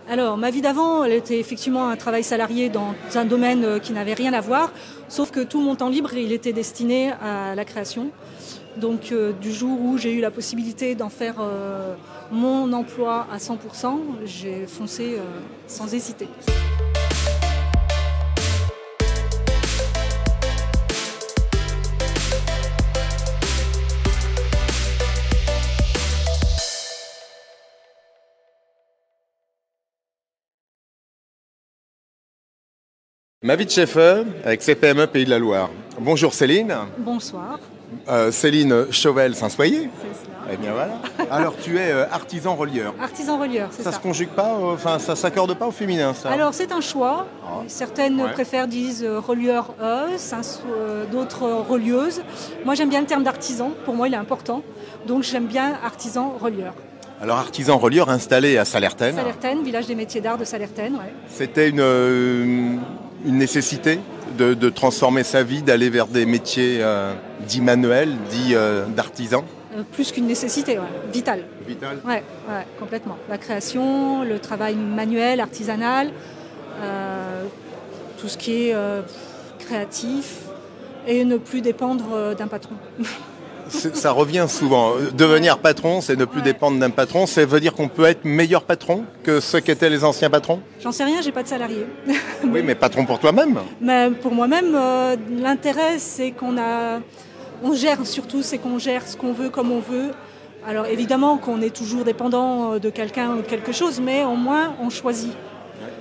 Alors, ma vie d'avant, elle était effectivement un travail salarié dans un domaine qui n'avait rien à voir, sauf que tout mon temps libre, il était destiné à la création. Donc, du jour où j'ai eu la possibilité d'en faire mon emploi à 100%, j'ai foncé sans hésiter. Ma vie de chef avec CPME Pays de la Loire. Bonjour Céline. Bonsoir. Céline Chauvel-Saint-Soyer. C'est cela. Eh bien voilà. Alors tu es artisan relieur. Artisan relieur, c'est ça. Ça se conjugue pas, ça s'accorde pas au féminin ça. Alors c'est un choix. Certaines Ouais. préfèrent disent relieur d'autres relieuses. Moi j'aime bien le terme d'artisan, pour moi il est important. Donc j'aime bien artisan relieur. Alors artisan relieur installé à Salertaine. Salertaine, village des métiers d'art de Salertaine, ouais. C'était une nécessité de transformer sa vie, d'aller vers des métiers dits manuels, dits d'artisans. Plus qu'une nécessité, ouais. Vital. Vital. Ouais, complètement. La création, le travail manuel, artisanal, tout ce qui est créatif et ne plus dépendre d'un patron. Ça revient souvent. Devenir patron, c'est ne plus dépendre d'un patron. Ça veut dire qu'on peut être meilleur patron que ceux qu'étaient les anciens patrons. J'en sais rien, j'ai pas de salarié. Oui, mais patron pour toi-même. Mais pour moi-même, l'intérêt, c'est on gère surtout, c'est qu'on gère ce qu'on veut comme on veut. Alors évidemment qu'on est toujours dépendant de quelqu'un ou de quelque chose, mais au moins on choisit.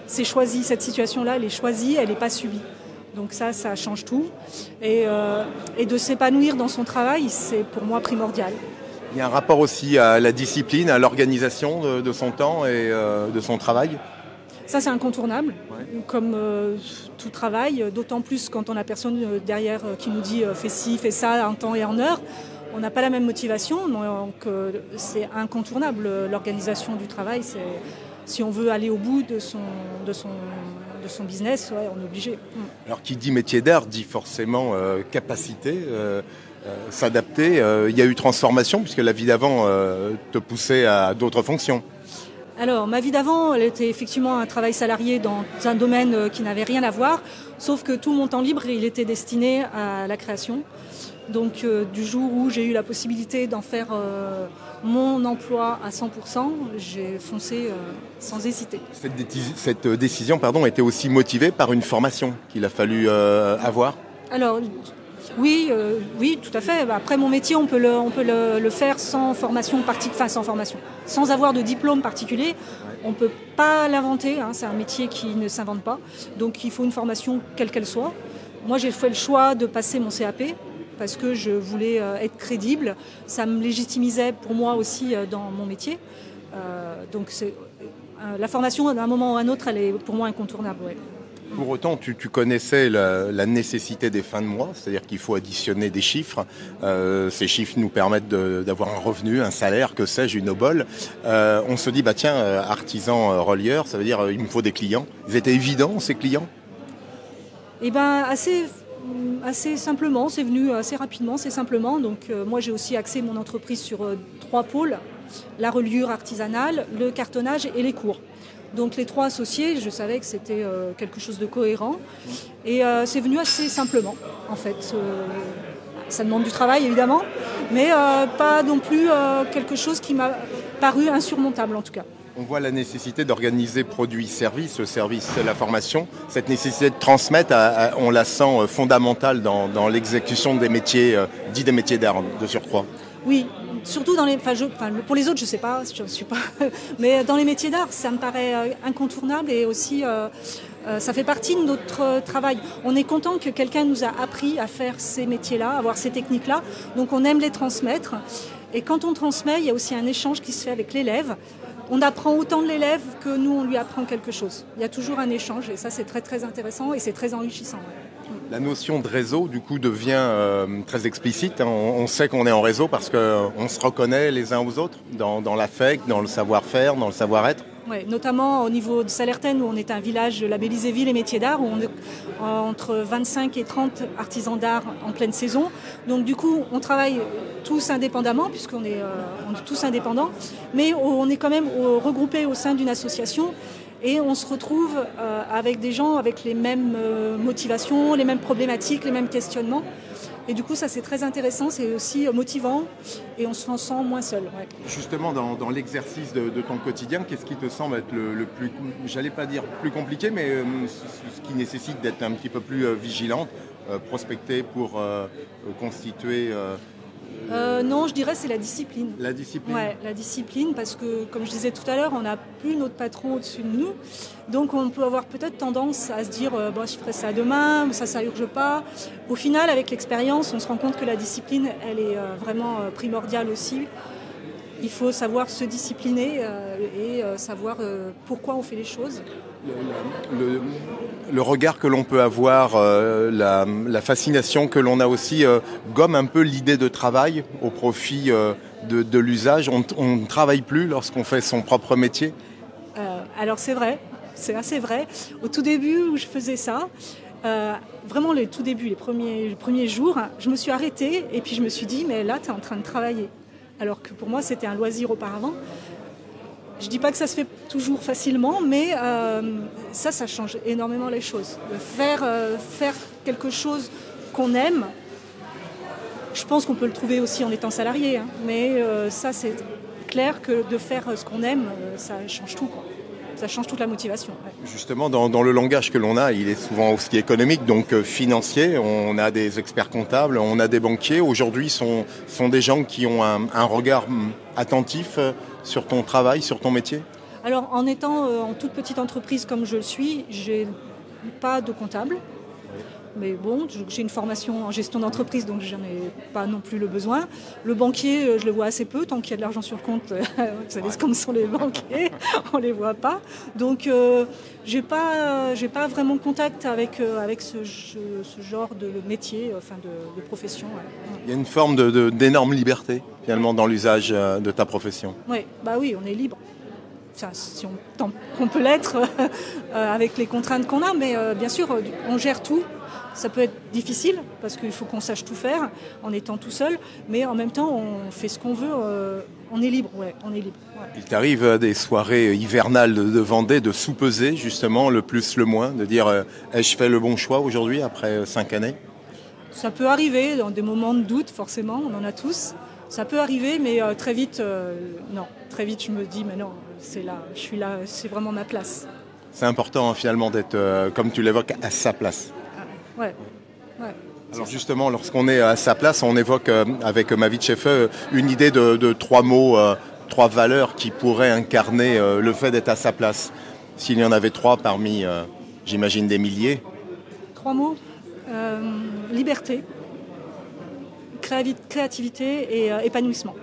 C'est choisi, cette situation-là, elle est choisie, elle n'est pas subie. Donc ça change tout. Et de s'épanouir dans son travail, c'est pour moi primordial. Il y a un rapport aussi à la discipline, à l'organisation de son temps et de son travail. Ça, c'est incontournable, comme tout travail, d'autant plus quand on a personne derrière qui nous dit fais ci, fais ça, en temps et en heure. On n'a pas la même motivation, donc c'est incontournable. L'organisation du travail, si on veut aller au bout de son business, on est obligé. Alors qui dit métier d'art dit forcément capacité, s'adapter. Il y a eu transformation puisque la vie d'avant te poussait à d'autres fonctions. Alors, ma vie d'avant, elle était effectivement un travail salarié dans un domaine qui n'avait rien à voir, sauf que tout mon temps libre, il était destiné à la création. Donc, du jour où j'ai eu la possibilité d'en faire mon emploi à 100%, j'ai foncé sans hésiter. Cette décision était aussi motivée par une formation qu'il a fallu avoir. Alors, oui, tout à fait. Après mon métier, on peut le faire sans formation sans avoir de diplôme particulier. On ne peut pas l'inventer, c'est un métier qui ne s'invente pas. Donc il faut une formation quelle qu'elle soit. Moi, j'ai fait le choix de passer mon CAP parce que je voulais être crédible. Ça me légitimisait pour moi aussi dans mon métier. Donc la formation, d'un moment ou à un autre, elle est pour moi incontournable. Ouais. Pour autant, tu connaissais la nécessité des fins de mois, c'est-à-dire qu'il faut additionner des chiffres. Ces chiffres nous permettent d'avoir un revenu, un salaire, que sais-je, une obole. On se dit, artisan relieur, ça veut dire il me faut des clients. Ils étaient évidents, ces clients ? Eh bien, assez simplement, c'est venu assez rapidement, c'est simplement. Donc moi, j'ai aussi axé mon entreprise sur 3 pôles, la reliure artisanale, le cartonnage et les cours. Donc les 3 associés, je savais que c'était quelque chose de cohérent et c'est venu assez simplement en fait. Ça demande du travail évidemment, mais pas non plus quelque chose qui m'a paru insurmontable en tout cas. On voit la nécessité d'organiser produit-service, le service, la formation. Cette nécessité de transmettre, on la sent fondamentale dans l'exécution des métiers, dits des métiers d'art de surcroît. Oui. Surtout pour les autres, je ne sais pas, je ne suis pas, mais dans les métiers d'art, ça me paraît incontournable et aussi ça fait partie de notre travail. On est content que quelqu'un nous a appris à faire ces métiers-là, à avoir ces techniques-là, donc on aime les transmettre. Et quand on transmet, il y a aussi un échange qui se fait avec l'élève. On apprend autant de l'élève que nous, on lui apprend quelque chose. Il y a toujours un échange et ça, c'est très très intéressant et c'est très enrichissant. La notion de réseau, du coup, devient très explicite. On sait qu'on est en réseau parce qu'on se reconnaît les uns aux autres dans l'affect, dans le savoir-faire, dans le savoir-être. Oui, notamment au niveau de Salertaine, où on est un village labellisé Ville et Métiers d'Art, où on est entre 25 et 30 artisans d'art en pleine saison. Donc du coup, on travaille tous indépendamment, puisqu'on est tous indépendants, mais on est quand même regroupés au sein d'une association. et on se retrouve avec des gens avec les mêmes motivations, les mêmes problématiques, les mêmes questionnements. Et du coup, ça c'est très intéressant, c'est aussi motivant et on se sent moins seul. Ouais. Justement, dans l'exercice de ton quotidien, qu'est-ce qui te semble être le plus, j'allais pas dire plus compliqué, mais ce qui nécessite d'être un petit peu plus vigilante, prospecter pour constituer non, je dirais c'est la discipline. La discipline. Ouais, la discipline, parce que comme je disais tout à l'heure, on n'a plus notre patron au-dessus de nous. Donc on peut avoir peut-être tendance à se dire bon, je ferai ça demain, ça urge pas. Au final, avec l'expérience, on se rend compte que la discipline, elle est vraiment primordiale aussi. Il faut savoir se discipliner et savoir pourquoi on fait les choses. Le regard que l'on peut avoir, la fascination que l'on a aussi, gomme un peu l'idée de travail au profit de l'usage. On ne travaille plus lorsqu'on fait son propre métier. Alors c'est vrai, c'est assez vrai. Au tout début où je faisais ça, vraiment les tout débuts, les premiers jours, je me suis arrêtée et puis je me suis dit mais là tu es en train de travailler. Alors que pour moi c'était un loisir auparavant. Je ne dis pas que ça se fait toujours facilement, mais ça change énormément les choses. Faire quelque chose qu'on aime, je pense qu'on peut le trouver aussi en étant salarié, hein, mais ça c'est clair que de faire ce qu'on aime, ça change tout, quoi. Ça change toute la motivation. Ouais. Justement, dans le langage que l'on a, il est souvent aussi économique, donc financier. On a des experts comptables, on a des banquiers. Aujourd'hui, sont des gens qui ont un regard attentif sur ton travail, sur ton métier. Alors, en étant en toute petite entreprise comme je le suis, j'ai pas de comptable. Mais bon, j'ai une formation en gestion d'entreprise, donc j'en ai pas non plus le besoin. Le banquier, je le vois assez peu, tant qu'il y a de l'argent sur le compte, vous savez comme sont les banquiers, on les voit pas. Donc j'ai pas vraiment contact avec ce genre de métier, enfin de profession. Ouais. Il y a une forme d'énorme liberté finalement dans l'usage de ta profession. Oui, bah oui, on est libre. Enfin, si tant qu'on peut l'être avec les contraintes qu'on a, mais bien sûr, on gère tout. Ça peut être difficile parce qu'il faut qu'on sache tout faire en étant tout seul, mais en même temps, on fait ce qu'on veut. On est libre, ouais, on est libre. Ouais. Il t'arrive à des soirées hivernales de Vendée de sous-peser justement le plus, le moins, de dire ai-je fait le bon choix aujourd'hui après 5 années ? Ça peut arriver dans des moments de doute, forcément, on en a tous. Ça peut arriver, mais très vite, non. Très vite, je me dis, mais non, c'est là, je suis là, c'est vraiment ma place. C'est important finalement d'être, comme tu l'évoques, à sa place. Ouais. Alors justement, lorsqu'on est à sa place, on évoque avec Mavid Cheffe une idée de 3 mots, 3 valeurs qui pourraient incarner le fait d'être à sa place. S'il y en avait 3 parmi, j'imagine, des milliers. 3 mots, liberté, créativité et épanouissement.